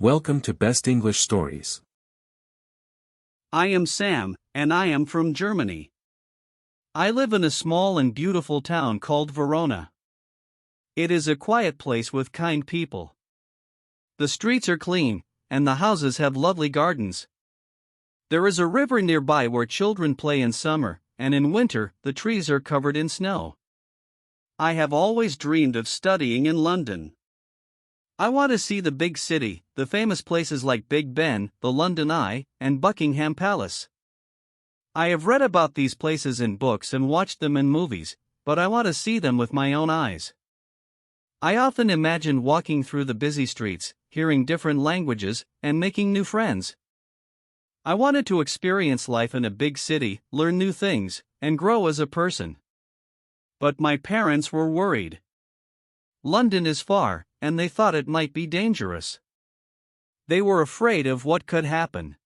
Welcome to Best English Stories. I am Sam, and I am from Germany. I live in a small and beautiful town called Verona. It is a quiet place with kind people. The streets are clean, and the houses have lovely gardens. There is a river nearby where children play in summer, and in winter, the trees are covered in snow. I have always dreamed of studying in London. I want to see the big city, the famous places like Big Ben, the London Eye, and Buckingham Palace. I have read about these places in books and watched them in movies, but I want to see them with my own eyes. I often imagine walking through the busy streets, hearing different languages, and making new friends. I wanted to experience life in a big city, learn new things, and grow as a person. But my parents were worried. London is far, and they thought it might be dangerous. They were afraid of what could happen.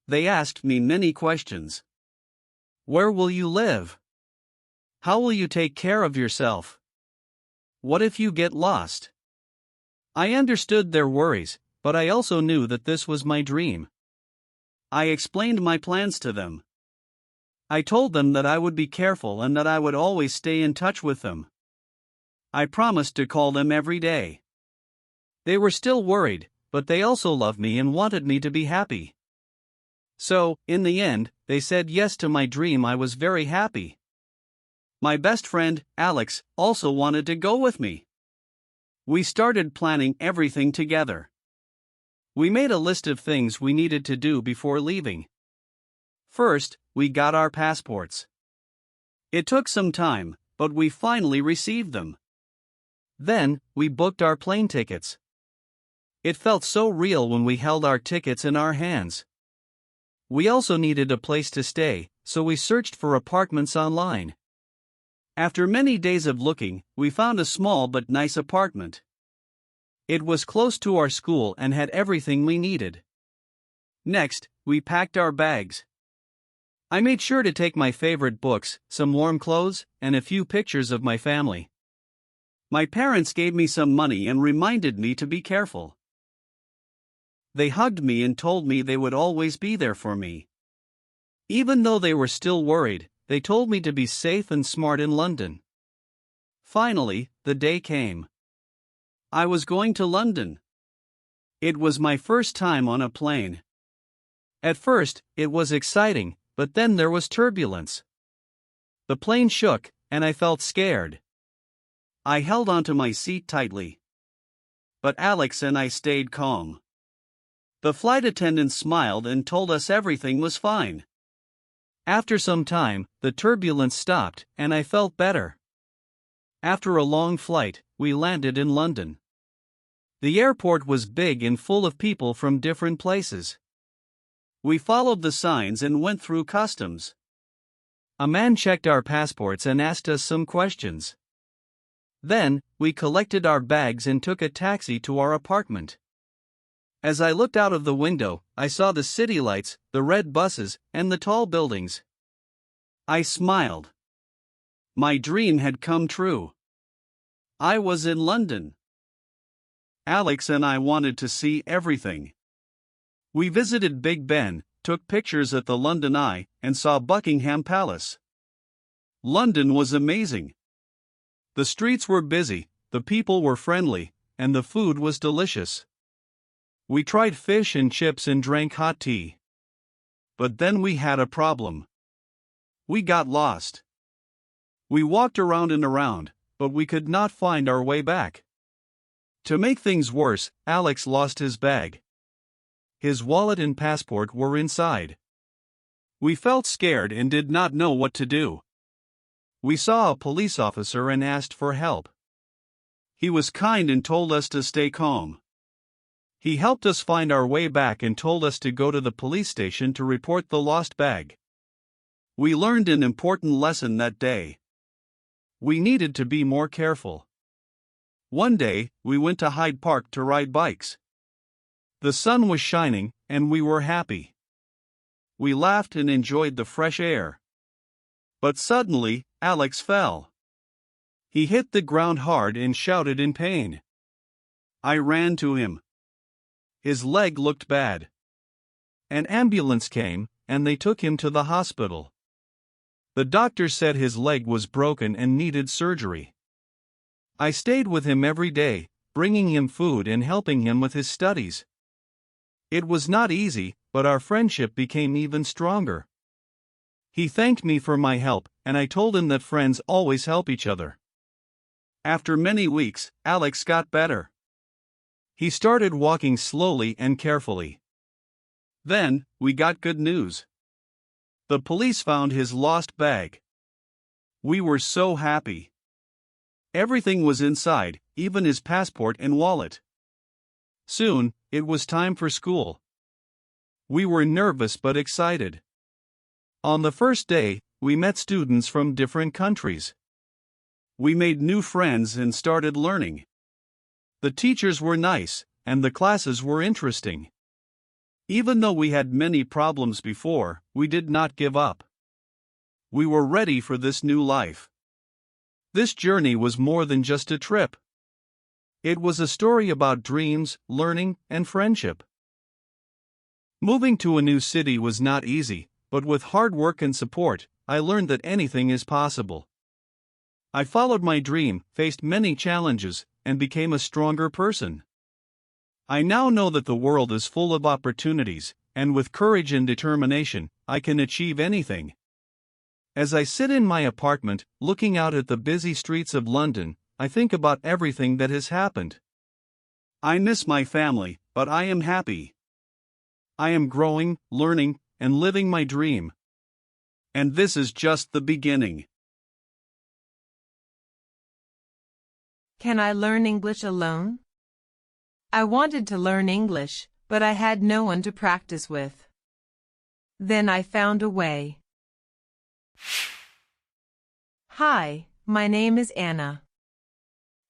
They asked me many questions. Where will you live? How will you take care of yourself? What if you get lost? I understood their worries, but I also knew that this was my dream. I explained my plans to them. I told them that I would be careful and that I would always stay in touch with them. I promised to call them every day. They were still worried, but they also loved me and wanted me to be happy. So, in the end, they said yes to my dream. I was very happy. My best friend, Alex, also wanted to go with me. We started planning everything together. We made a list of things we needed to do before leaving. First, we got our passports. It took some time, but we finally received them. Then, we booked our plane tickets. It felt so real when we held our tickets in our hands. We also needed a place to stay, so we searched for apartments online. After many days of looking, we found a small but nice apartment. It was close to our school and had everything we needed. Next, we packed our bags. I made sure to take my favorite books, some warm clothes, and a few pictures of my family. My parents gave me some money and reminded me to be careful. They hugged me and told me they would always be there for me. Even though they were still worried, they told me to be safe and smart in London. Finally, the day came. I was going to London. It was my first time on a plane. At first, it was exciting, but then there was turbulence. The plane shook, and I felt scared. I held onto my seat tightly. But Alex and I stayed calm. The flight attendant smiled and told us everything was fine. After some time, the turbulence stopped, and I felt better. After a long flight, we landed in London. The airport was big and full of people from different places. We followed the signs and went through customs. A man checked our passports and asked us some questions. Then, we collected our bags and took a taxi to our apartment. As I looked out of the window, I saw the city lights, the red buses, and the tall buildings. I smiled. My dream had come true. I was in London. Alex and I wanted to see everything. We visited Big Ben, took pictures at the London Eye, and saw Buckingham Palace. London was amazing. The streets were busy, the people were friendly, and the food was delicious. We tried fish and chips and drank hot tea. But then we had a problem. We got lost. We walked around and around, but we could not find our way back. To make things worse, Alex lost his bag. His wallet and passport were inside. We felt scared and did not know what to do. We saw a police officer and asked for help. He was kind and told us to stay calm. He helped us find our way back and told us to go to the police station to report the lost bag. We learned an important lesson that day. We needed to be more careful. One day, we went to Hyde Park to ride bikes. The sun was shining, and we were happy. We laughed and enjoyed the fresh air. But suddenly, Alex fell. He hit the ground hard and shouted in pain. I ran to him. His leg looked bad. An ambulance came, and they took him to the hospital. The doctor said his leg was broken and needed surgery. I stayed with him every day, bringing him food and helping him with his studies. It was not easy, but our friendship became even stronger. He thanked me for my help, and I told him that friends always help each other. After many weeks, Alex got better. He started walking slowly and carefully. Then, we got good news. The police found his lost bag. We were so happy. Everything was inside, even his passport and wallet. Soon, it was time for school. We were nervous but excited. On the first day, we met students from different countries. We made new friends and started learning. The teachers were nice, and the classes were interesting. Even though we had many problems before, we did not give up. We were ready for this new life. This journey was more than just a trip. It was a story about dreams, learning, and friendship. Moving to a new city was not easy, but with hard work and support, I learned that anything is possible. I followed my dream, faced many challenges, and became a stronger person. I now know that the world is full of opportunities, and with courage and determination, I can achieve anything. As I sit in my apartment, looking out at the busy streets of London, I think about everything that has happened. I miss my family, but I am happy. I am growing, learning, and living my dream. And this is just the beginning. Can I learn English alone? I wanted to learn English, but I had no one to practice with. Then I found a way. Hi, my name is Anna.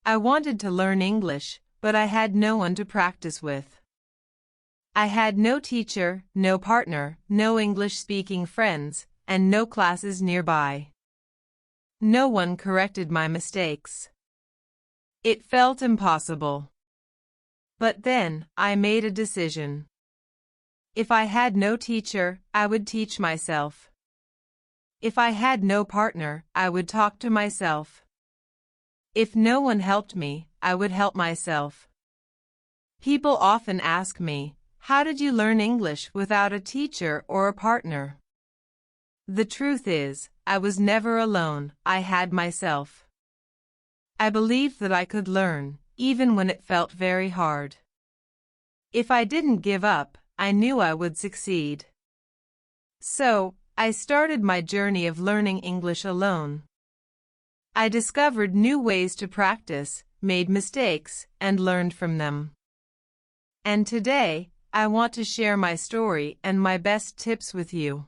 I wanted to learn English, but I had no one to practice with. I had no teacher, no partner, no English-speaking friends, and no classes nearby. No one corrected my mistakes. It felt impossible. But then, I made a decision. If I had no teacher, I would teach myself. If I had no partner, I would talk to myself. If no one helped me, I would help myself. People often ask me, how did you learn English without a teacher or a partner? The truth is, I was never alone, I had myself. I believed that I could learn, even when it felt very hard. If I didn't give up, I knew I would succeed. So, I started my journey of learning English alone. I discovered new ways to practice, made mistakes, and learned from them. And today, I want to share my story and my best tips with you.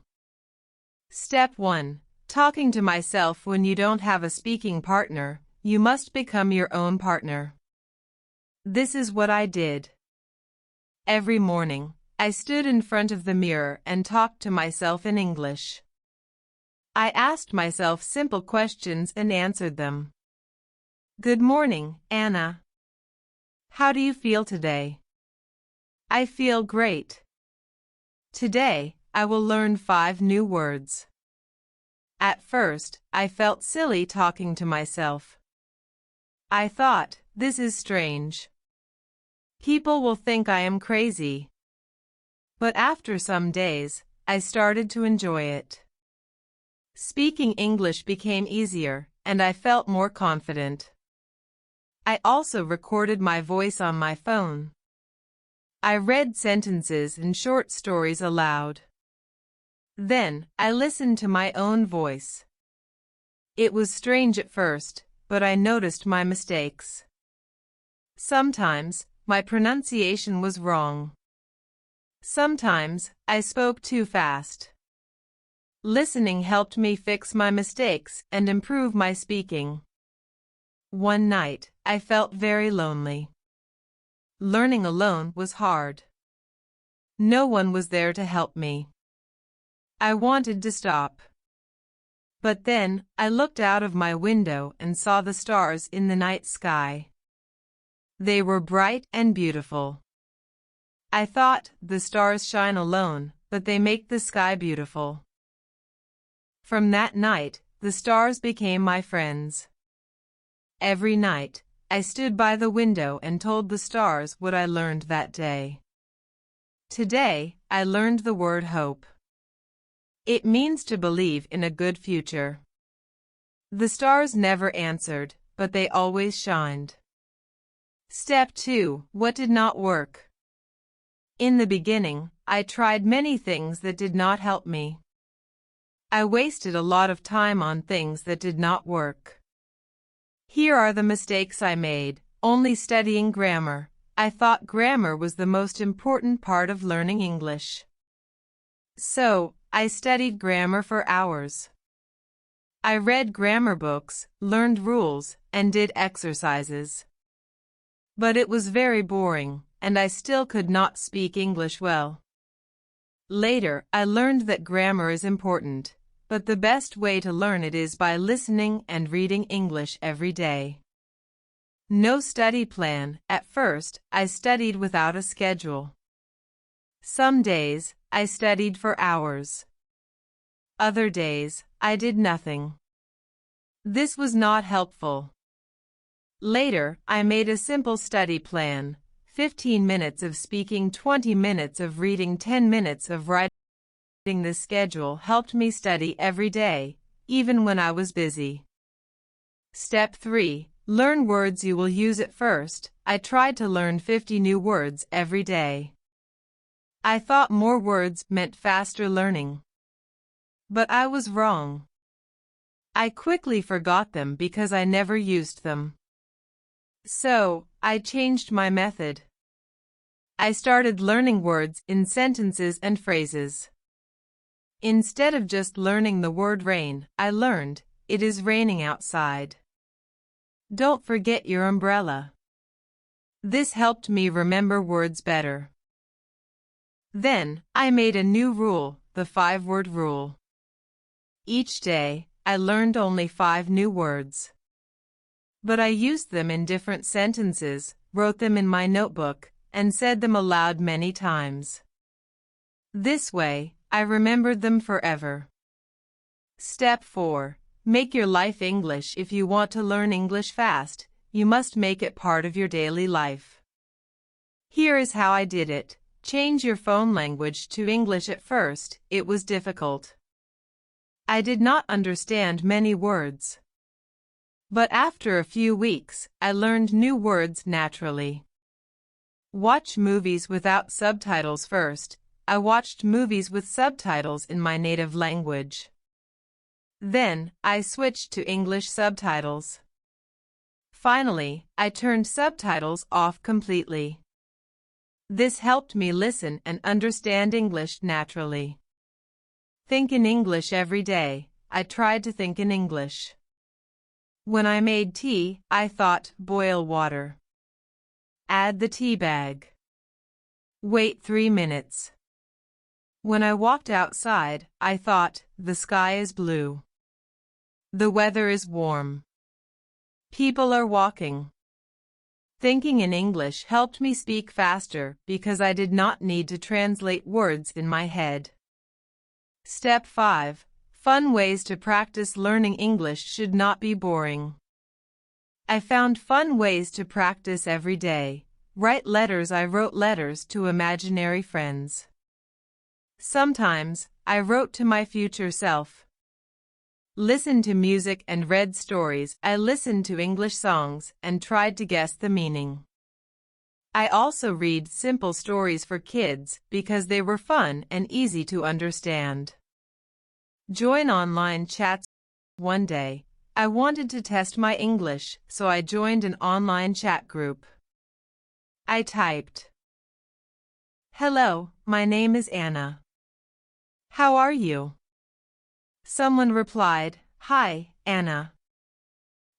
Step 1. Talking to myself. When you don't have a speaking partner, you must become your own partner. This is what I did. Every morning, I stood in front of the mirror and talked to myself in English. I asked myself simple questions and answered them. Good morning, Anna. How do you feel today? I feel great. Today, I will learn 5 new words. At first, I felt silly talking to myself. I thought, this is strange. People will think I am crazy. But after some days, I started to enjoy it. Speaking English became easier, and I felt more confident. I also recorded my voice on my phone. I read sentences and short stories aloud. Then, I listened to my own voice. It was strange at first, but I noticed my mistakes. Sometimes, my pronunciation was wrong. Sometimes, I spoke too fast. Listening helped me fix my mistakes and improve my speaking. One night, I felt very lonely. Learning alone was hard. No one was there to help me. I wanted to stop. But then, I looked out of my window and saw the stars in the night sky. They were bright and beautiful. I thought, the stars shine alone, but they make the sky beautiful. From that night, the stars became my friends. Every night, I stood by the window and told the stars what I learned that day. Today, I learned the word hope. It means to believe in a good future. The stars never answered, but they always shined. Step 2. What did not work? In the beginning, I tried many things that did not help me. I wasted a lot of time on things that did not work. Here are the mistakes I made. Only studying grammar. I thought grammar was the most important part of learning English. So, I studied grammar for hours. I read grammar books, learned rules, and did exercises. But it was very boring, and I still could not speak English well. Later, I learned that grammar is important, but the best way to learn it is by listening and reading English every day. No study plan. At first, I studied without a schedule. Some days, I studied for hours. Other days, I did nothing. This was not helpful. Later, I made a simple study plan: 15 minutes of speaking, 20 minutes of reading, 10 minutes of writing. This schedule helped me study every day, even when I was busy. Step 3. Learn words you will use at first. I tried to learn 50 new words every day. I thought more words meant faster learning. But I was wrong. I quickly forgot them because I never used them. So, I changed my method. I started learning words in sentences and phrases. Instead of just learning the word rain, I learned, it is raining outside. Don't forget your umbrella. This helped me remember words better. Then, I made a new rule, the 5-word rule. Each day, I learned only 5 new words. But I used them in different sentences, wrote them in my notebook, and said them aloud many times. This way, I remembered them forever. Step 4. Make your life English. If you want to learn English fast, you must make it part of your daily life. Here is how I did it. Change your phone language to English. At first, it was difficult. I did not understand many words. But after a few weeks, I learned new words naturally. Watch movies without subtitles first. I watched movies with subtitles in my native language. Then, I switched to English subtitles. Finally, I turned subtitles off completely. This helped me listen and understand English naturally. Think in English every day. I tried to think in English. When I made tea, I thought, boil water. Add the tea bag. Wait 3 minutes. When I walked outside, I thought, the sky is blue. The weather is warm. People are walking. Thinking in English helped me speak faster because I did not need to translate words in my head. Step 5. Fun ways to practice learning English should not be boring. I found fun ways to practice every day. Write letters. I wrote letters to imaginary friends. Sometimes, I wrote to my future self. Listened to music and read stories. I listened to English songs and tried to guess the meaning. I also read simple stories for kids because they were fun and easy to understand. Join online chats. One day, I wanted to test my English, so I joined an online chat group. I typed, "Hello, my name is Anna. How are you?" Someone replied, "Hi, Anna.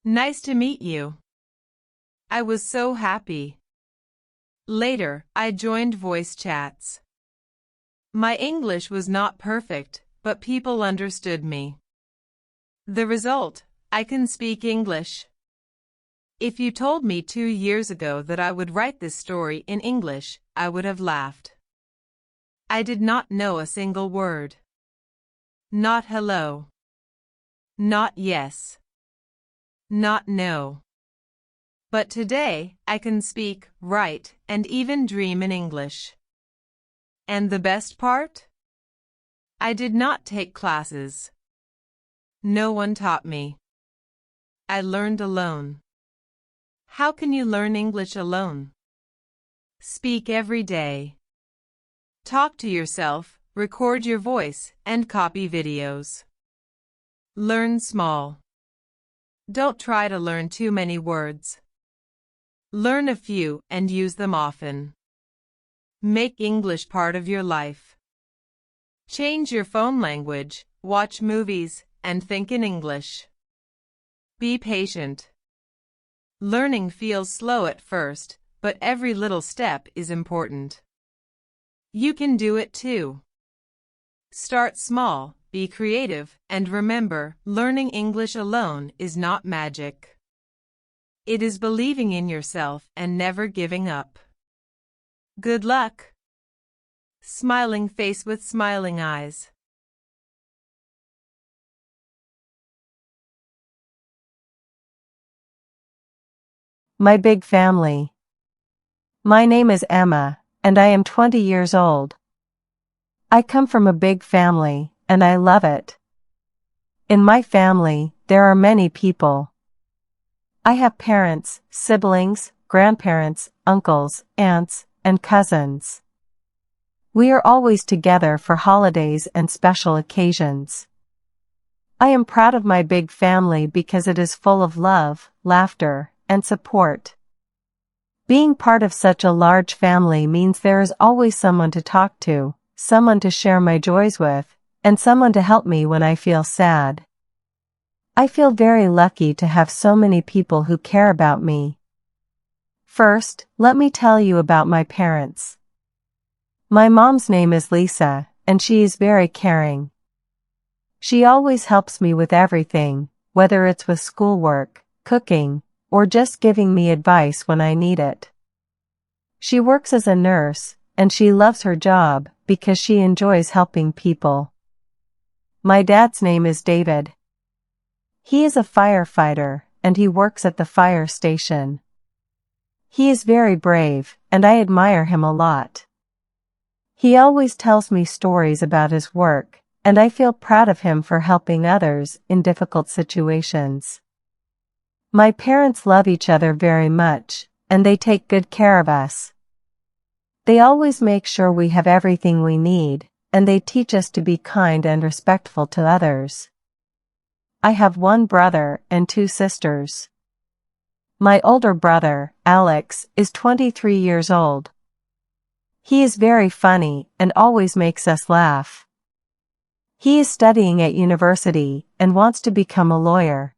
Nice to meet you." I was so happy. Later, I joined voice chats. My English was not perfect, but people understood me. The result, I can speak English. If you told me 2 years ago that I would write this story in English, I would have laughed. I did not know a single word. Not hello. Not yes. Not no. But today, I can speak, write, and even dream in English. And the best part? I did not take classes. No one taught me. I learned alone. How can you learn English alone? Speak every day. Talk to yourself, record your voice, and copy videos. Learn small. Don't try to learn too many words. Learn a few and use them often. Make English part of your life. Change your phone language, watch movies, and think in English. Be patient. Learning feels slow at first, but every little step is important. You can do it too. Start small, be creative, and remember, learning English alone is not magic. It is believing in yourself and never giving up. Good luck. Smiling face with smiling eyes. My big family. My name is Emma, and I am 20 years old. I come from a big family, and I love it. In my family, there are many people. I have parents, siblings, grandparents, uncles, aunts, and cousins. We are always together for holidays and special occasions. I am proud of my big family because it is full of love, laughter, and support. Being part of such a large family means there is always someone to talk to, someone to share my joys with, and someone to help me when I feel sad. I feel very lucky to have so many people who care about me. First, let me tell you about my parents. My mom's name is Lisa, and she is very caring. She always helps me with everything, whether it's with schoolwork, cooking, or just giving me advice when I need it. She works as a nurse, and she loves her job because she enjoys helping people. My dad's name is David. He is a firefighter, and he works at the fire station. He is very brave, and I admire him a lot. He always tells me stories about his work, and I feel proud of him for helping others in difficult situations. My parents love each other very much, and they take good care of us. They always make sure we have everything we need, and they teach us to be kind and respectful to others. I have one brother and 2 sisters. My older brother, Alex, is 23 years old. He is very funny and always makes us laugh. He is studying at university and wants to become a lawyer.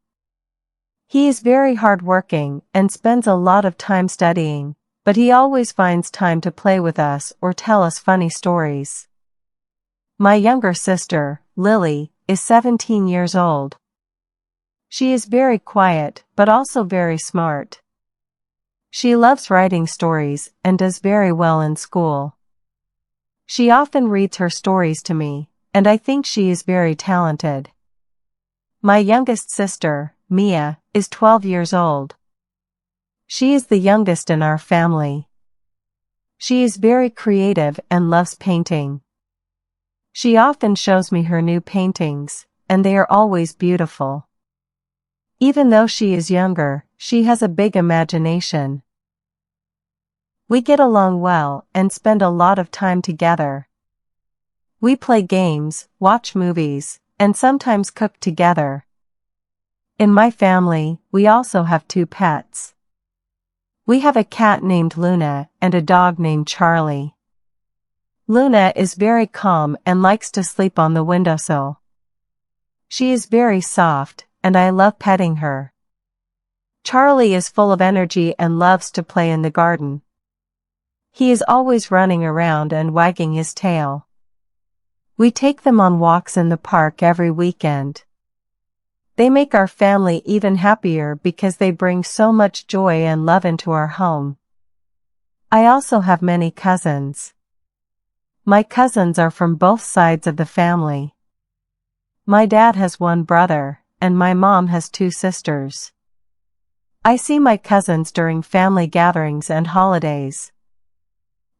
He is very hardworking and spends a lot of time studying, but he always finds time to play with us or tell us funny stories. My younger sister, Lily, is 17 years old. She is very quiet but also very smart. She loves writing stories and does very well in school. She often reads her stories to me, and I think she is very talented. My youngest sister, Mia, is 12 years old. She is the youngest in our family. She is very creative and loves painting. She often shows me her new paintings, and they are always beautiful. Even though she is younger, she has a big imagination. We get along well and spend a lot of time together. We play games, watch movies, and sometimes cook together. In my family, we also have 2 pets. We have a cat named Luna and a dog named Charlie. Luna is very calm and likes to sleep on the windowsill. She is very soft, and I love petting her. Charlie is full of energy and loves to play in the garden. He is always running around and wagging his tail. We take them on walks in the park every weekend. They make our family even happier because they bring so much joy and love into our home. I also have many cousins. My cousins are from both sides of the family. My dad has one brother, and my mom has two sisters. I see my cousins during family gatherings and holidays.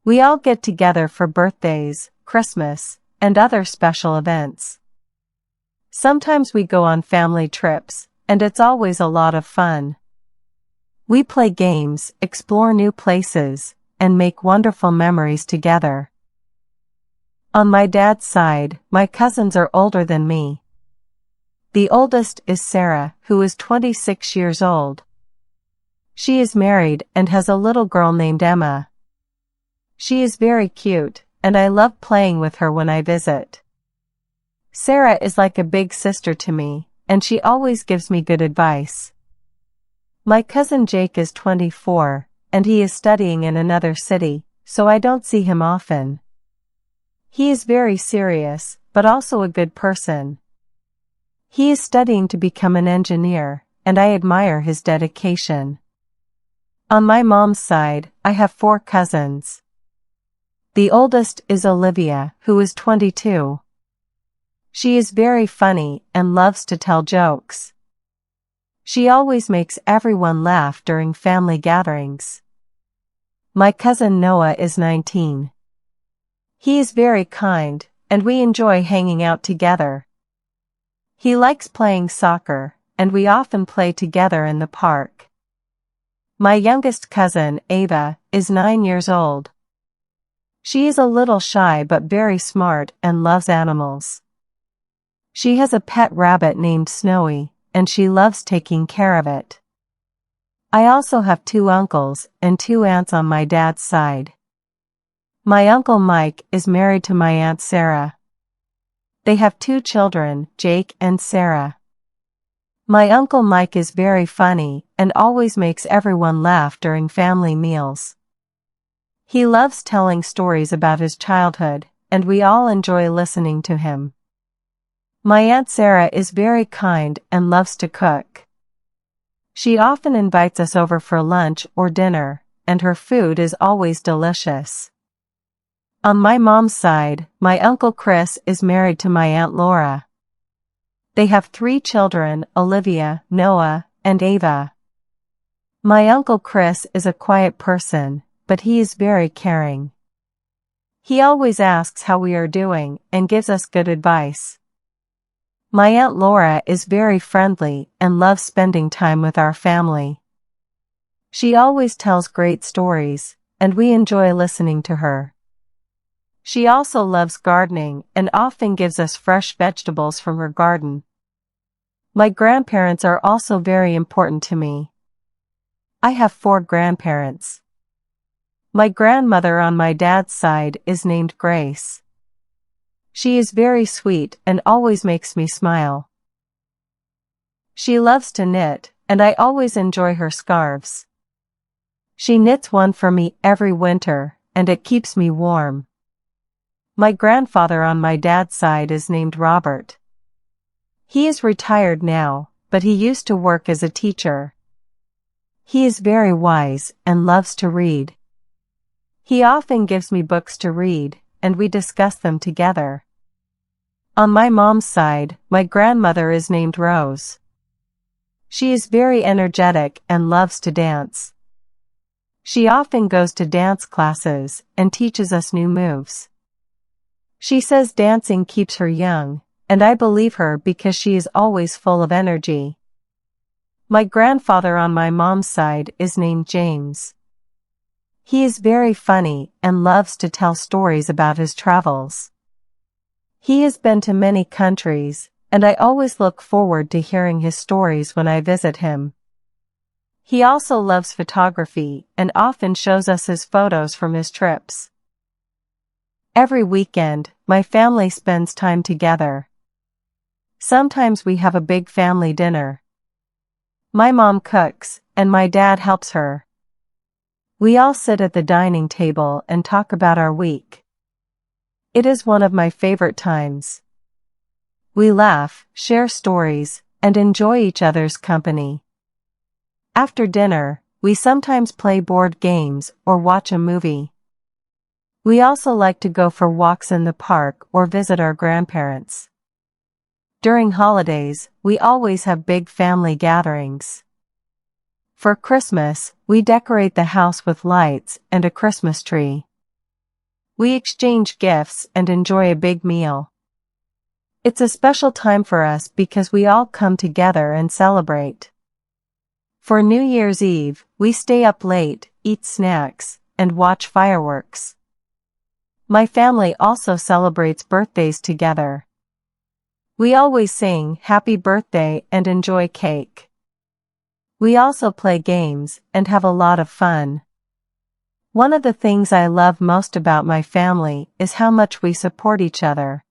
We all get together for birthdays, Christmas, and other special events. Sometimes we go on family trips, and it's always a lot of fun. We play games, explore new places, and make wonderful memories together. On my dad's side, my cousins are older than me. The oldest is Sarah, who is 26 years old. She is married and has a little girl named Emma. She is very cute, and I love playing with her when I visit. Sarah is like a big sister to me, and she always gives me good advice. My cousin Jake is 24, and he is studying in another city, so I don't see him often. He is very serious, but also a good person. He is studying to become an engineer, and I admire his dedication. On my mom's side, I have 4 cousins. The oldest is Olivia, who is 22. She is very funny and loves to tell jokes. She always makes everyone laugh during family gatherings. My cousin Noah is 19. He is very kind, and we enjoy hanging out together. He likes playing soccer, and we often play together in the park. My youngest cousin, Ava, is 9 years old. She is a little shy but very smart and loves animals. She has a pet rabbit named Snowy, and she loves taking care of it. I also have 2 uncles and 2 aunts on my dad's side. My uncle Mike is married to my aunt Sarah. They have 2 children, Jake and Sarah. My uncle Mike is very funny and always makes everyone laugh during family meals. He loves telling stories about his childhood, and we all enjoy listening to him. My Aunt Sarah is very kind and loves to cook. She often invites us over for lunch or dinner, and her food is always delicious. On my mom's side, my Uncle Chris is married to my Aunt Laura. They have 3 children, Olivia, Noah, and Ava. My Uncle Chris is a quiet person, but he is very caring. He always asks how we are doing and gives us good advice. My Aunt Laura is very friendly and loves spending time with our family. She always tells great stories, and we enjoy listening to her. She also loves gardening and often gives us fresh vegetables from her garden. My grandparents are also very important to me. I have 4 grandparents. My grandmother on my dad's side is named Grace. She is very sweet and always makes me smile. She loves to knit, and I always enjoy her scarves. She knits one for me every winter, and it keeps me warm. My grandfather on my dad's side is named Robert. He is retired now, but he used to work as a teacher. He is very wise and loves to read. He often gives me books to read, and we discuss them together. On my mom's side, my grandmother is named Rose. She is very energetic and loves to dance. She often goes to dance classes and teaches us new moves. She says dancing keeps her young, and I believe her because she is always full of energy. My grandfather on my mom's side is named James. He is very funny and loves to tell stories about his travels. He has been to many countries, and I always look forward to hearing his stories when I visit him. He also loves photography and often shows us his photos from his trips. Every weekend, my family spends time together. Sometimes we have a big family dinner. My mom cooks, and my dad helps her. We all sit at the dining table and talk about our week. It is one of my favorite times. We laugh, share stories, and enjoy each other's company. After dinner, we sometimes play board games or watch a movie. We also like to go for walks in the park or visit our grandparents. During holidays, we always have big family gatherings. For Christmas, we decorate the house with lights and a Christmas tree. We exchange gifts and enjoy a big meal. It's a special time for us because we all come together and celebrate. For New Year's Eve, we stay up late, eat snacks, and watch fireworks. My family also celebrates birthdays together. We always sing "Happy Birthday" and enjoy cake. We also play games and have a lot of fun. One of the things I love most about my family is how much we support each other.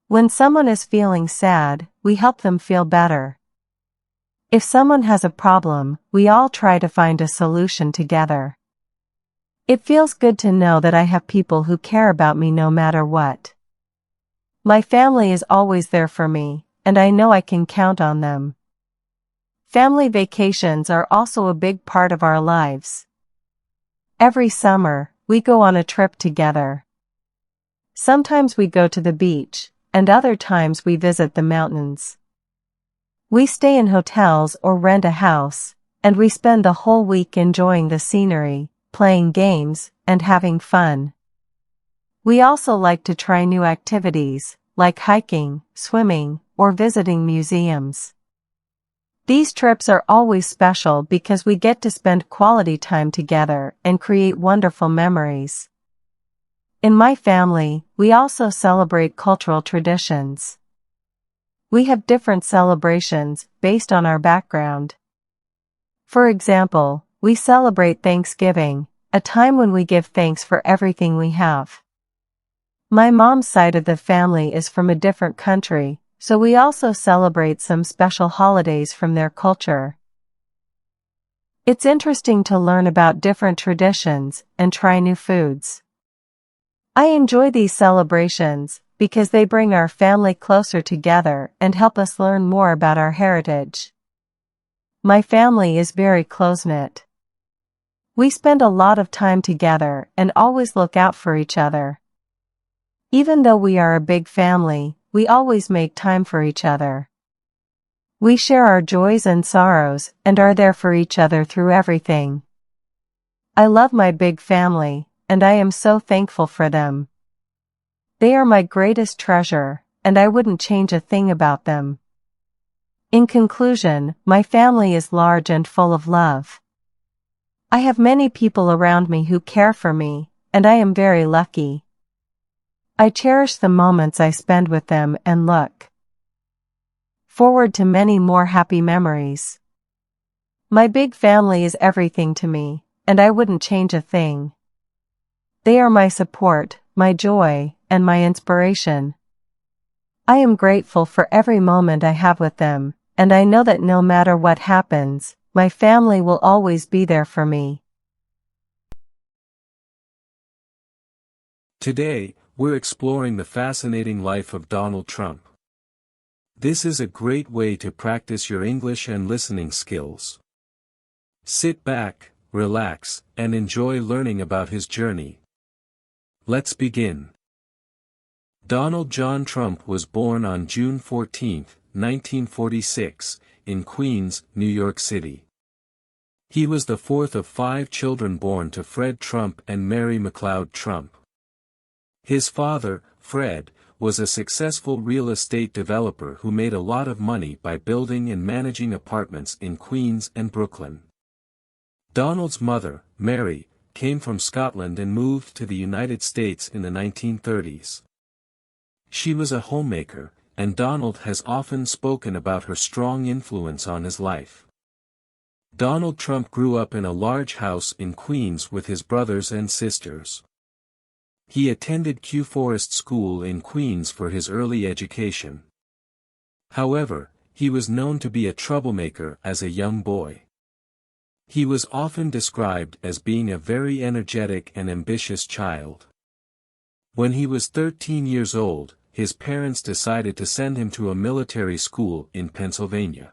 When someone is feeling sad, we help them feel better. If someone has a problem, we all try to find a solution together. It feels good to know that I have people who care about me no matter what. My family is always there for me, and I know I can count on them. Family vacations are also a big part of our lives. Every summer, we go on a trip together. Sometimes we go to the beach, and other times we visit the mountains. We stay in hotels or rent a house, and we spend the whole week enjoying the scenery, playing games, and having fun. We also like to try new activities, like hiking, swimming, or visiting museums. These trips are always special because we get to spend quality time together and create wonderful memories. In my family, we also celebrate cultural traditions. We have different celebrations based on our background. For example, we celebrate Thanksgiving, a time when we give thanks for everything we have. My mom's side of the family is from a different country, so we also celebrate some special holidays from their culture. It's interesting to learn about different traditions and try new foods. I enjoy these celebrations because they bring our family closer together and help us learn more about our heritage. My family is very close-knit. We spend a lot of time together and always look out for each other. Even though we are a big family, we always make time for each other. We share our joys and sorrows and are there for each other through everything. I love my big family, and I am so thankful for them. They are my greatest treasure, and I wouldn't change a thing about them. In conclusion, my family is large and full of love. I have many people around me who care for me, and I am very lucky. I cherish the moments I spend with them and look forward to many more happy memories. My big family is everything to me, and I wouldn't change a thing. They are my support, my joy, and my inspiration. I am grateful for every moment I have with them, and I know that no matter what happens, my family will always be there for me. Today, we're exploring the fascinating life of Donald Trump. This is a great way to practice your English and listening skills. Sit back, relax, and enjoy learning about his journey. Let's begin. Donald John Trump was born on June 14, 1946, in Queens, New York City. He was the fourth of 5 children born to Fred Trump and Mary McLeod Trump. His father, Fred, was a successful real estate developer who made a lot of money by building and managing apartments in Queens and Brooklyn. Donald's mother, Mary, came from Scotland and moved to the United States in the 1930s. She was a homemaker, and Donald has often spoken about her strong influence on his life. Donald Trump grew up in a large house in Queens with his brothers and sisters. He attended Kew Forest School in Queens for his early education. However, he was known to be a troublemaker as a young boy. He was often described as being a very energetic and ambitious child. When he was 13 years old, his parents decided to send him to a military school in Pennsylvania.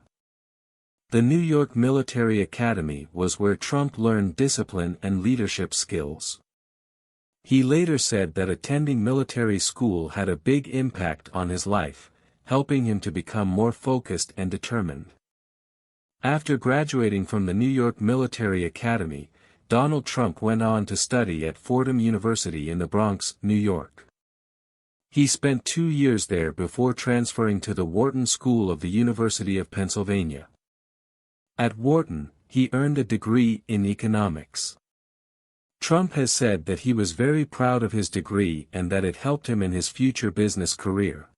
The New York Military Academy was where Trump learned discipline and leadership skills. He later said that attending military school had a big impact on his life, helping him to become more focused and determined. After graduating from the New York Military Academy, Donald Trump went on to study at Fordham University in the Bronx, New York. He spent 2 years there before transferring to the Wharton School of the University of Pennsylvania. At Wharton, he earned a degree in economics. Trump has said that he was very proud of his degree and that it helped him in his future business career.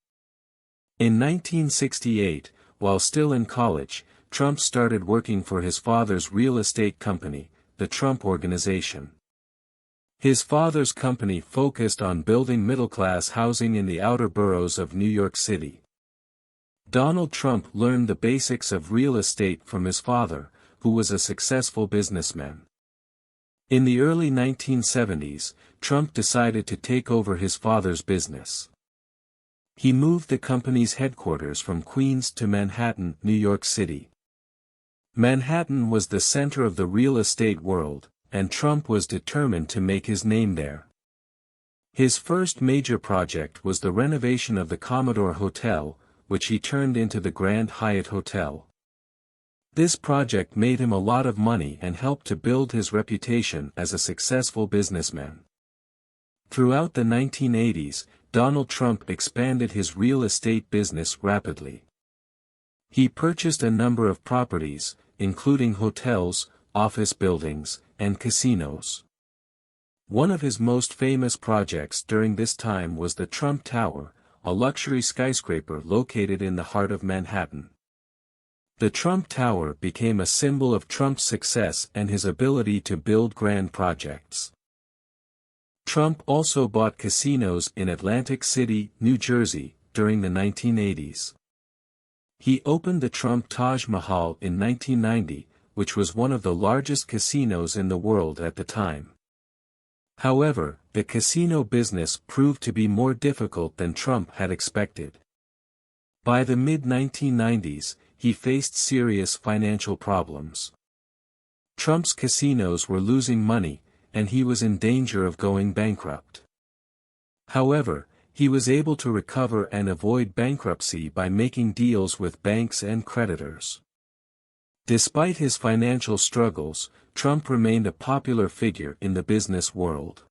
In 1968, while still in college, Trump started working for his father's real estate company, the Trump Organization. His father's company focused on building middle-class housing in the outer boroughs of New York City. Donald Trump learned the basics of real estate from his father, who was a successful businessman. In the early 1970s, Trump decided to take over his father's business. He moved the company's headquarters from Queens to Manhattan, New York City. Manhattan was the center of the real estate world, and Trump was determined to make his name there. His first major project was the renovation of the Commodore Hotel, which he turned into the Grand Hyatt Hotel. This project made him a lot of money and helped to build his reputation as a successful businessman. Throughout the 1980s, Donald Trump expanded his real estate business rapidly. He purchased a number of properties, including hotels, office buildings, and casinos. One of his most famous projects during this time was the Trump Tower, a luxury skyscraper located in the heart of Manhattan. The Trump Tower became a symbol of Trump's success and his ability to build grand projects. Trump also bought casinos in Atlantic City, New Jersey, during the 1980s. He opened the Trump Taj Mahal in 1990, which was one of the largest casinos in the world at the time. However, the casino business proved to be more difficult than Trump had expected. By the mid-1990s, he faced serious financial problems. Trump's casinos were losing money, and he was in danger of going bankrupt. However, he was able to recover and avoid bankruptcy by making deals with banks and creditors. Despite his financial struggles, Trump remained a popular figure in the business world.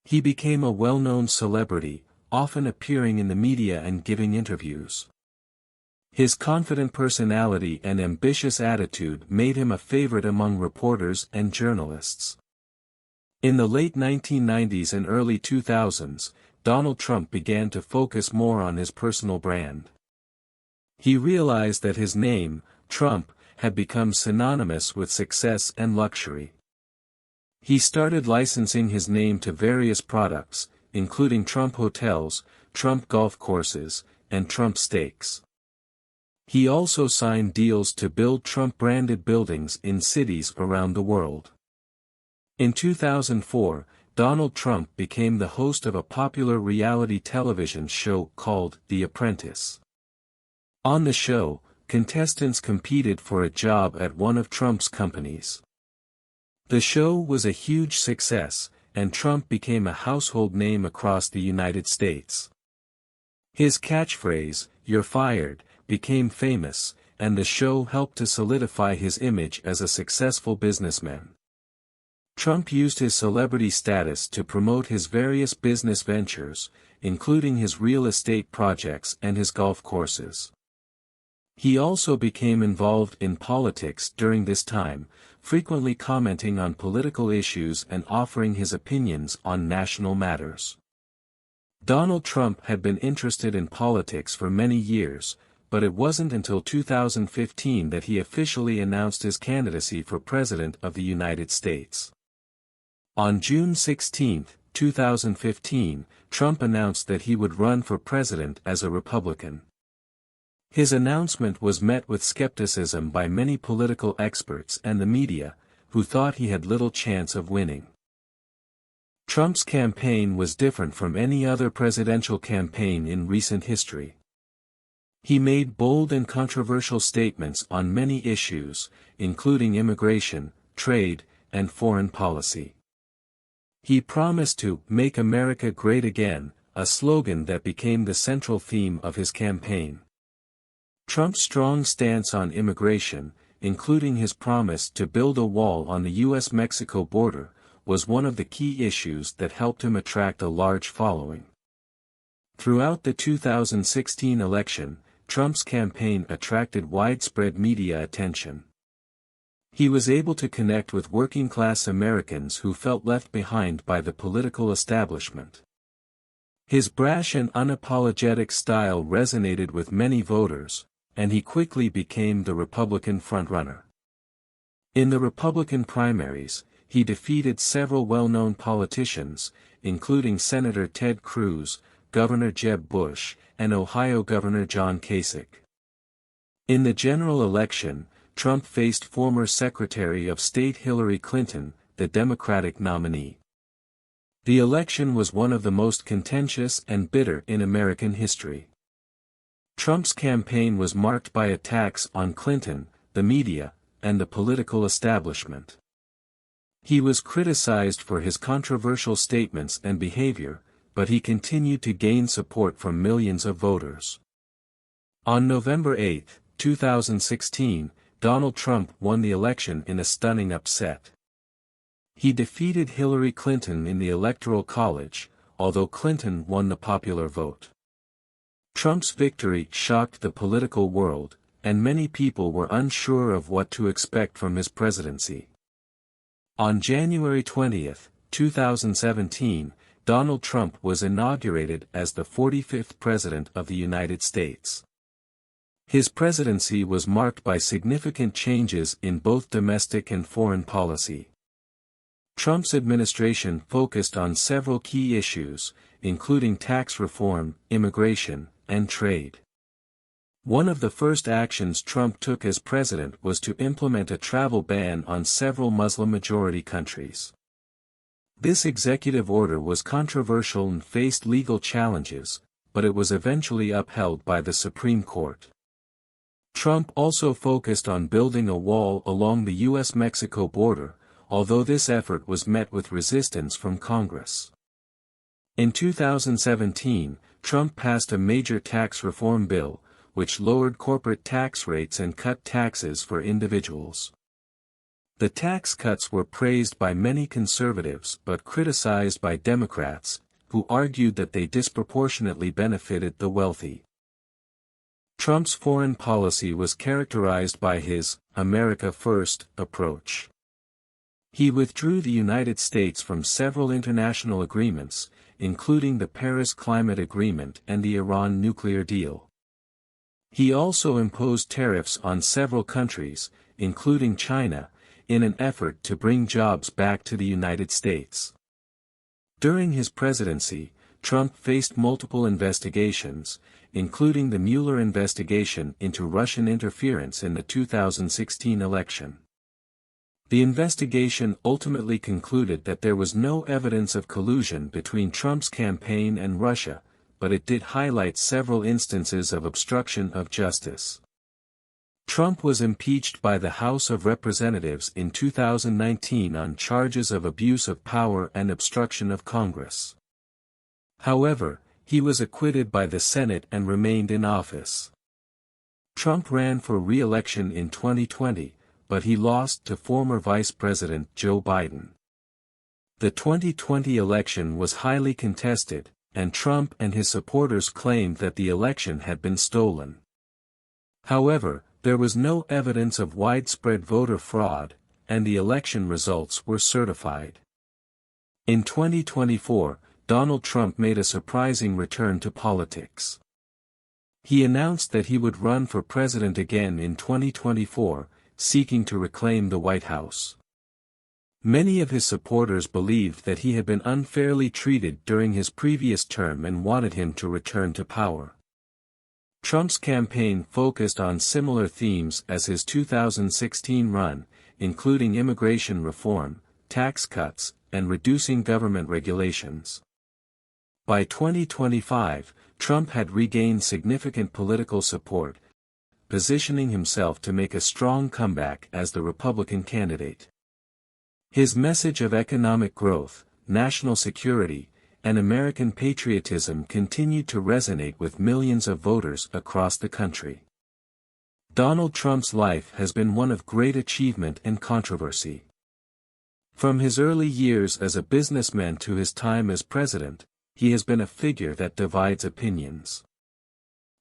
He became a well-known celebrity, often appearing in the media and giving interviews. His confident personality and ambitious attitude made him a favorite among reporters and journalists. In the late 1990s and early 2000s, Donald Trump began to focus more on his personal brand. He realized that his name, Trump, had become synonymous with success and luxury. He started licensing his name to various products, including Trump Hotels, Trump Golf Courses, and Trump Steaks. He also signed deals to build Trump-branded buildings in cities around the world. In 2004, Donald Trump became the host of a popular reality television show called The Apprentice. On the show, contestants competed for a job at one of Trump's companies. The show was a huge success, and Trump became a household name across the United States. His catchphrase, "You're fired," became famous, and the show helped to solidify his image as a successful businessman. Trump used his celebrity status to promote his various business ventures, including his real estate projects and his golf courses. He also became involved in politics during this time, frequently commenting on political issues and offering his opinions on national matters. Donald Trump had been interested in politics for many years, but it wasn't until 2015 that he officially announced his candidacy for President of the United States. On June 16, 2015, Trump announced that he would run for president as a Republican. His announcement was met with skepticism by many political experts and the media, who thought he had little chance of winning. Trump's campaign was different from any other presidential campaign in recent history. He made bold and controversial statements on many issues, including immigration, trade, and foreign policy. He promised to "make America great again," a slogan that became the central theme of his campaign. Trump's strong stance on immigration, including his promise to build a wall on the U.S.-Mexico border, was one of the key issues that helped him attract a large following. Throughout the 2016 election, Trump's campaign attracted widespread media attention. He was able to connect with working-class Americans who felt left behind by the political establishment. His brash and unapologetic style resonated with many voters, and he quickly became the Republican frontrunner. In the Republican primaries, he defeated several well-known politicians, including Senator Ted Cruz, Governor Jeb Bush, and Ohio Governor John Kasich. In the general election, Trump faced former Secretary of State Hillary Clinton, the Democratic nominee. The election was one of the most contentious and bitter in American history. Trump's campaign was marked by attacks on Clinton, the media, and the political establishment. He was criticized for his controversial statements and behavior, but he continued to gain support from millions of voters. On November 8, 2016, Donald Trump won the election in a stunning upset. He defeated Hillary Clinton in the Electoral College, although Clinton won the popular vote. Trump's victory shocked the political world, and many people were unsure of what to expect from his presidency. On January 20, 2017, Donald Trump was inaugurated as the 45th President of the United States. His presidency was marked by significant changes in both domestic and foreign policy. Trump's administration focused on several key issues, including tax reform, immigration, and trade. One of the first actions Trump took as president was to implement a travel ban on several Muslim-majority countries. This executive order was controversial and faced legal challenges, but it was eventually upheld by the Supreme Court. Trump also focused on building a wall along the U.S.-Mexico border, although this effort was met with resistance from Congress. In 2017, Trump passed a major tax reform bill, which lowered corporate tax rates and cut taxes for individuals. The tax cuts were praised by many conservatives but criticized by Democrats, who argued that they disproportionately benefited the wealthy. Trump's foreign policy was characterized by his "America First" approach. He withdrew the United States from several international agreements, including the Paris Climate Agreement and the Iran nuclear deal. He also imposed tariffs on several countries, including China, in an effort to bring jobs back to the United States. During his presidency, Trump faced multiple investigations, including the Mueller investigation into Russian interference in the 2016 election. The investigation ultimately concluded that there was no evidence of collusion between Trump's campaign and Russia, but it did highlight several instances of obstruction of justice. Trump was impeached by the House of Representatives in 2019 on charges of abuse of power and obstruction of Congress. However, he was acquitted by the Senate and remained in office. Trump ran for re-election in 2020, but he lost to former Vice President Joe Biden. The 2020 election was highly contested, and Trump and his supporters claimed that the election had been stolen. However, there was no evidence of widespread voter fraud, and the election results were certified. In 2024, Donald Trump made a surprising return to politics. He announced that he would run for president again in 2024, seeking to reclaim the White House. Many of his supporters believed that he had been unfairly treated during his previous term and wanted him to return to power. Trump's campaign focused on similar themes as his 2016 run, including immigration reform, tax cuts, and reducing government regulations. By 2025, Trump had regained significant political support, positioning himself to make a strong comeback as the Republican candidate. His message of economic growth, national security, and American patriotism continued to resonate with millions of voters across the country. Donald Trump's life has been one of great achievement and controversy. From his early years as a businessman to his time as president, he has been a figure that divides opinions.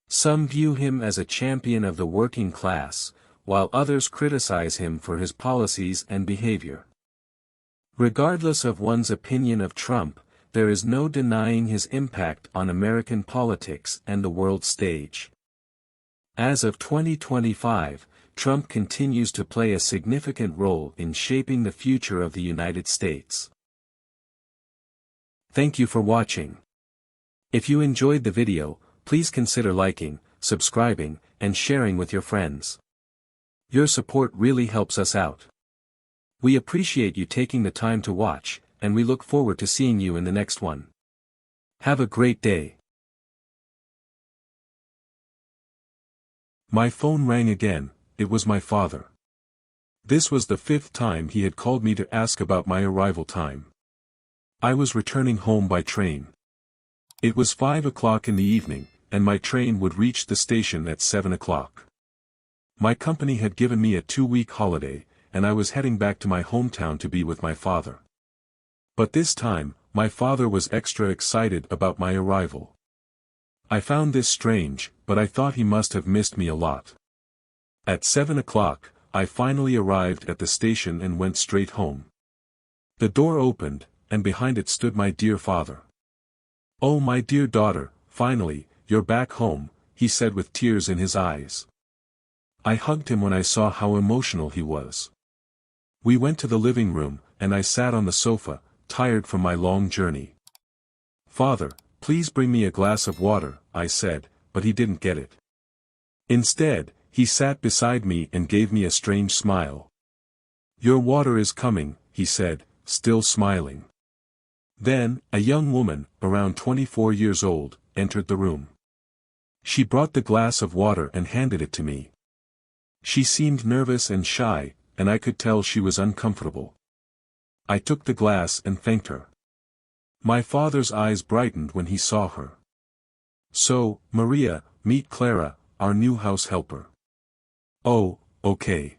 Some view him as a champion of the working class, while others criticize him for his policies and behavior. Regardless of one's opinion of Trump, there is no denying his impact on American politics and the world stage. As of 2025, Trump continues to play a significant role in shaping the future of the United States. Thank you for watching. If you enjoyed the video, please consider liking, subscribing, and sharing with your friends. Your support really helps us out. We appreciate you taking the time to watch, and we look forward to seeing you in the next one. Have a great day. My phone rang again. It was my father. This was the 5th time he had called me to ask about my arrival time. I was returning home by train. It was 5 o'clock in the evening, and my train would reach the station at 7 o'clock. My company had given me a 2-week holiday, and I was heading back to my hometown to be with my father. But this time, my father was extra excited about my arrival. I found this strange, but I thought he must have missed me a lot. At 7 o'clock, I finally arrived at the station and went straight home. The door opened, and behind it stood my dear father. "Oh, my dear daughter, finally, you're back home," he said with tears in his eyes. I hugged him when I saw how emotional he was. We went to the living room, and I sat on the sofa, tired from my long journey. "Father, please bring me a glass of water," I said, but he didn't get it. Instead, he sat beside me and gave me a strange smile. "Your water is coming," he said, still smiling. Then, a young woman, around 24 years old, entered the room. She brought the glass of water and handed it to me. She seemed nervous and shy, and I could tell she was uncomfortable. I took the glass and thanked her. My father's eyes brightened when he saw her. "So, Maria, meet Clara, our new house helper." "Oh, okay.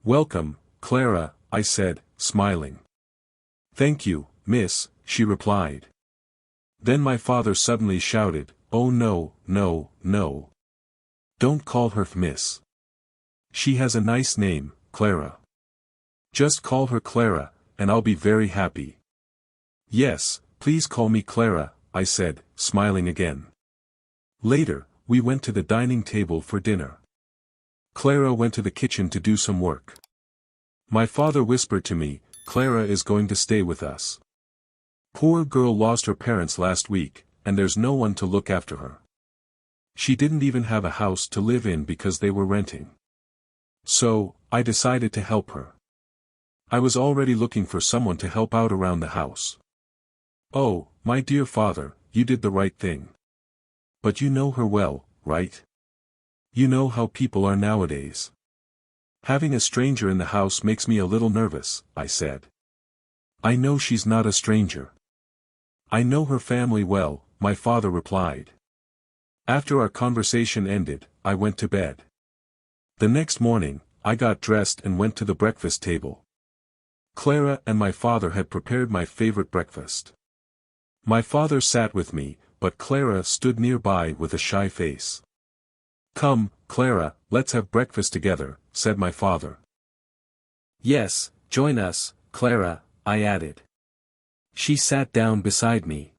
Welcome, Clara," I said, smiling. "Thank you, miss," she replied. Then my father suddenly shouted, "Oh no, no, no. Don't call her miss. She has a nice name, Clara. Just call her Clara, and I'll be very happy." "Yes, please call me Clara," I said, smiling again. Later, we went to the dining table for dinner. Clara went to the kitchen to do some work. My father whispered to me, "Clara is going to stay with us. Poor girl lost her parents last week, and there's no one to look after her. She didn't even have a house to live in because they were renting. So, I decided to help her. I was already looking for someone to help out around the house." "Oh, my dear father, you did the right thing. But you know her well, right? You know how people are nowadays." "Having a stranger in the house makes me a little nervous," I said. "I know she's not a stranger. I know her family well," my father replied. After our conversation ended, I went to bed. The next morning, I got dressed and went to the breakfast table. Clara and my father had prepared my favorite breakfast. My father sat with me, but Clara stood nearby with a shy face. "Come, Clara, let's have breakfast together," said my father. "Yes, join us, Clara," I added. She sat down beside me.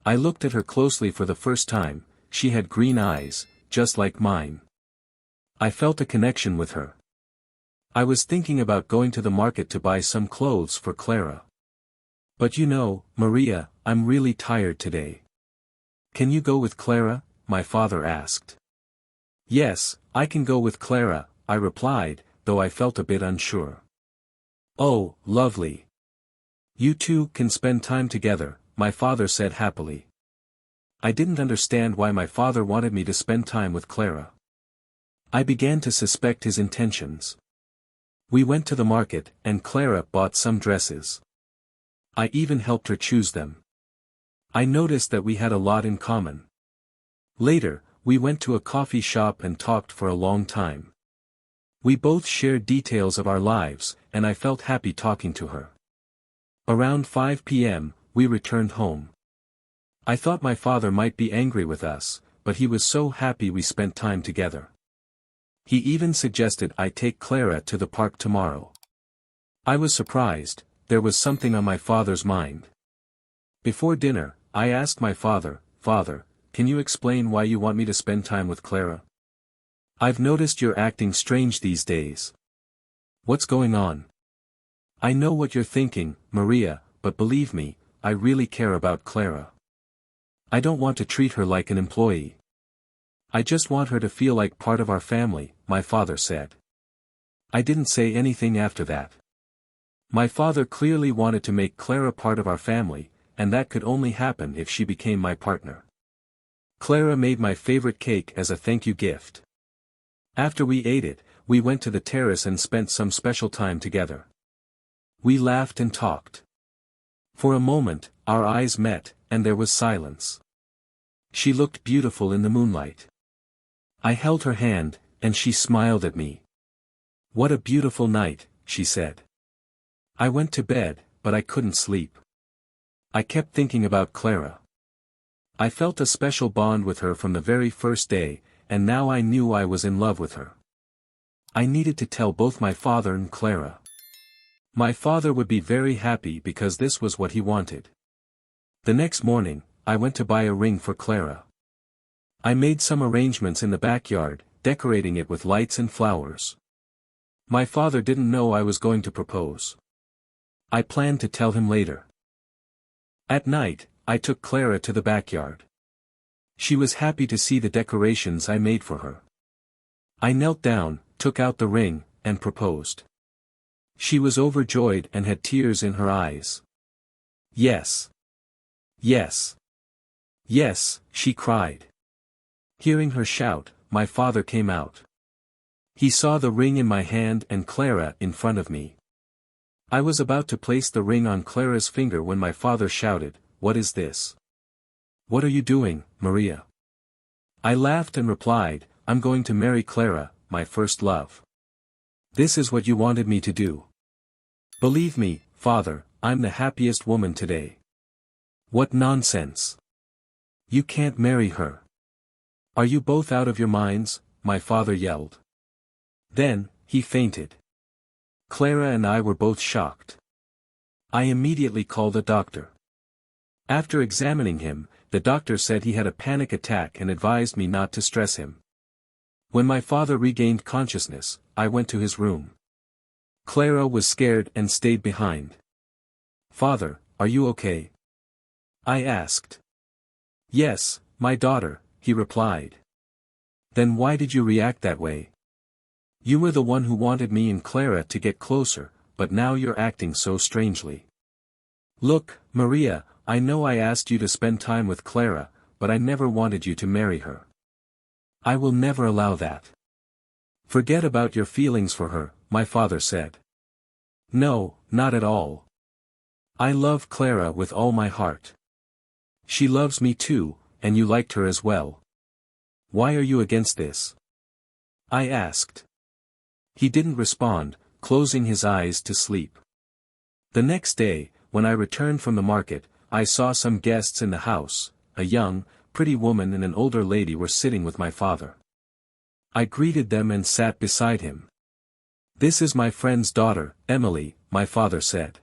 I looked at her closely for the first time. She had green eyes, just like mine. I felt a connection with her. I was thinking about going to the market to buy some clothes for Clara. "But you know, Maria, I'm really tired today. Can you go with Clara?" my father asked. "Yes, I can go with Clara," I replied, though I felt a bit unsure. "Oh, lovely. You two can spend time together, my father said happily. I didn't understand why my father wanted me to spend time with Clara. I began to suspect his intentions. We went to the market, and Clara bought some dresses. I even helped her choose them. I noticed that we had a lot in common. Later, we went to a coffee shop and talked for a long time. We both shared details of our lives, and I felt happy talking to her. Around 5 p.m., we returned home. I thought my father might be angry with us, but he was so happy we spent time together. He even suggested I take Clara to the park tomorrow. I was surprised, there was something on my father's mind. Before dinner, I asked my father, "Father, can you explain why you want me to spend time with Clara? I've noticed you're acting strange these days. What's going on?" "I know what you're thinking, Maria, but believe me, I really care about Clara. I don't want to treat her like an employee. I just want her to feel like part of our family," my father said. I didn't say anything after that. My father clearly wanted to make Clara part of our family, and that could only happen if she became my partner. Clara made my favorite cake as a thank you gift. After we ate it, we went to the terrace and spent some special time together. We laughed and talked. For a moment, our eyes met, and there was silence. She looked beautiful in the moonlight. I held her hand, and she smiled at me. "What a beautiful night," she said. I went to bed, but I couldn't sleep. I kept thinking about Clara. I felt a special bond with her from the very first day, and now I knew I was in love with her. I needed to tell both my father and Clara. My father would be very happy because this was what he wanted. The next morning, I went to buy a ring for Clara. I made some arrangements in the backyard, decorating it with lights and flowers. My father didn't know I was going to propose. I planned to tell him later. At night, I took Clara to the backyard. She was happy to see the decorations I made for her. I knelt down, took out the ring, and proposed. She was overjoyed and had tears in her eyes. "Yes. Yes. Yes," she cried. Hearing her shout, my father came out. He saw the ring in my hand and Clara in front of me. I was about to place the ring on Clara's finger when my father shouted, "What is this? What are you doing, Maria?" I laughed and replied, "I'm going to marry Clara, my first love. This is what you wanted me to do. Believe me, father, I'm the happiest woman today." "What nonsense! You can't marry her. Are you both out of your minds?" my father yelled. Then, he fainted. Clara and I were both shocked. I immediately called a doctor. After examining him, the doctor said he had a panic attack and advised me not to stress him. When my father regained consciousness, I went to his room. Clara was scared and stayed behind. "Father, are you okay?" I asked. "Yes, my daughter," he replied. "Then why did you react that way? You were the one who wanted me and Clara to get closer, but now you're acting so strangely. Look, Maria, I know I asked you to spend time with Clara, but I never wanted you to marry her. I will never allow that. Forget about your feelings for her," my father said. "No, not at all. I love Clara with all my heart. She loves me too, and you liked her as well. Why are you against this?" I asked. He didn't respond, closing his eyes to sleep. The next day, when I returned from the market, I saw some guests in the house. A young, pretty woman and an older lady were sitting with my father. I greeted them and sat beside him. "This is my friend's daughter, Emily," my father said.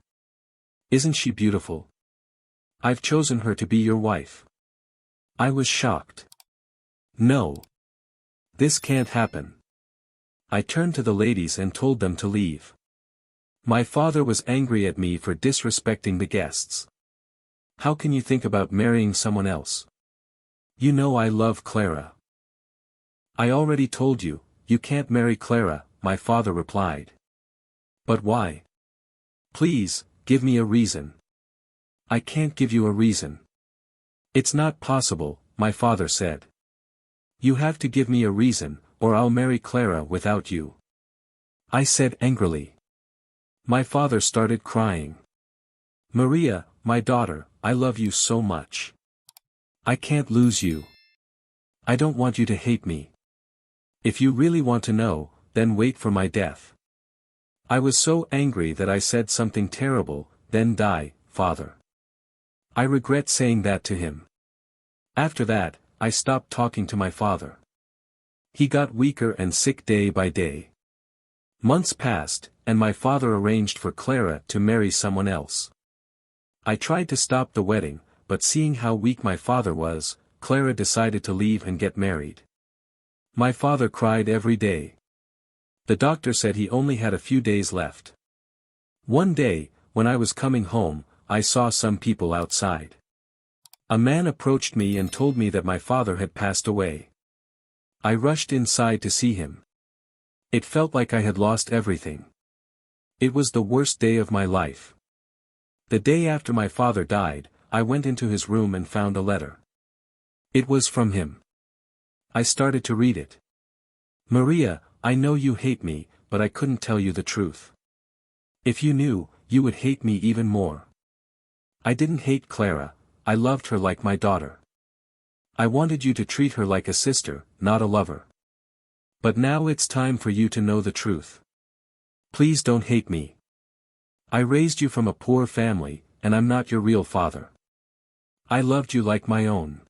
"Isn't she beautiful? I've chosen her to be your wife." I was shocked. "No. This can't happen." I turned to the ladies and told them to leave. My father was angry at me for disrespecting the guests. "How can you think about marrying someone else? You know I love Clara." "I already told you, you can't marry Clara," my father replied. "But why? Please, give me a reason." I can't give you a reason. It's not possible, my father said. You have to give me a reason, or I'll marry Clara without you. I said angrily. My father started crying. Maria, my daughter, I love you so much. I can't lose you. I don't want you to hate me. If you really want to know, then wait for my death. I was so angry that I said something terrible, then die, father. I regret saying that to him. After that, I stopped talking to my father. He got weaker and sick day by day. Months passed, and my father arranged for Clara to marry someone else. I tried to stop the wedding, but seeing how weak my father was, Clara decided to leave and get married. My father cried every day. The doctor said he only had a few days left. One day, when I was coming home, I saw some people outside. A man approached me and told me that my father had passed away. I rushed inside to see him. It felt like I had lost everything. It was the worst day of my life. The day after my father died, I went into his room and found a letter. It was from him. I started to read it. Maria, I know you hate me, but I couldn't tell you the truth. If you knew, you would hate me even more. I didn't hate Clara, I loved her like my daughter. I wanted you to treat her like a sister, not a lover. But now it's time for you to know the truth. Please don't hate me. I raised you from a poor family, and I'm not your real father. I loved you like my own.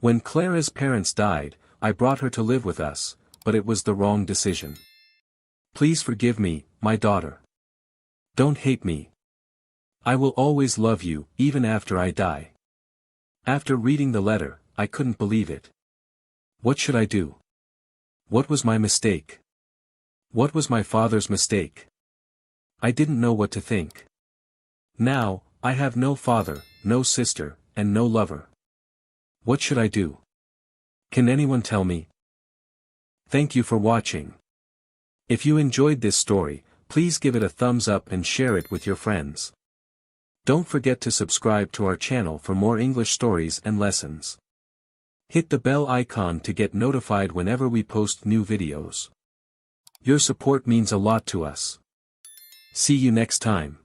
When Clara's parents died, I brought her to live with us, but it was the wrong decision. Please forgive me, my daughter. Don't hate me. I will always love you, even after I die. After reading the letter, I couldn't believe it. What should I do? What was my mistake? What was my father's mistake? I didn't know what to think. Now, I have no father, no sister, and no lover. What should I do? Can anyone tell me? Thank you for watching. If you enjoyed this story, please give it a thumbs up and share it with your friends. Don't forget to subscribe to our channel for more English stories and lessons. Hit the bell icon to get notified whenever we post new videos. Your support means a lot to us. See you next time.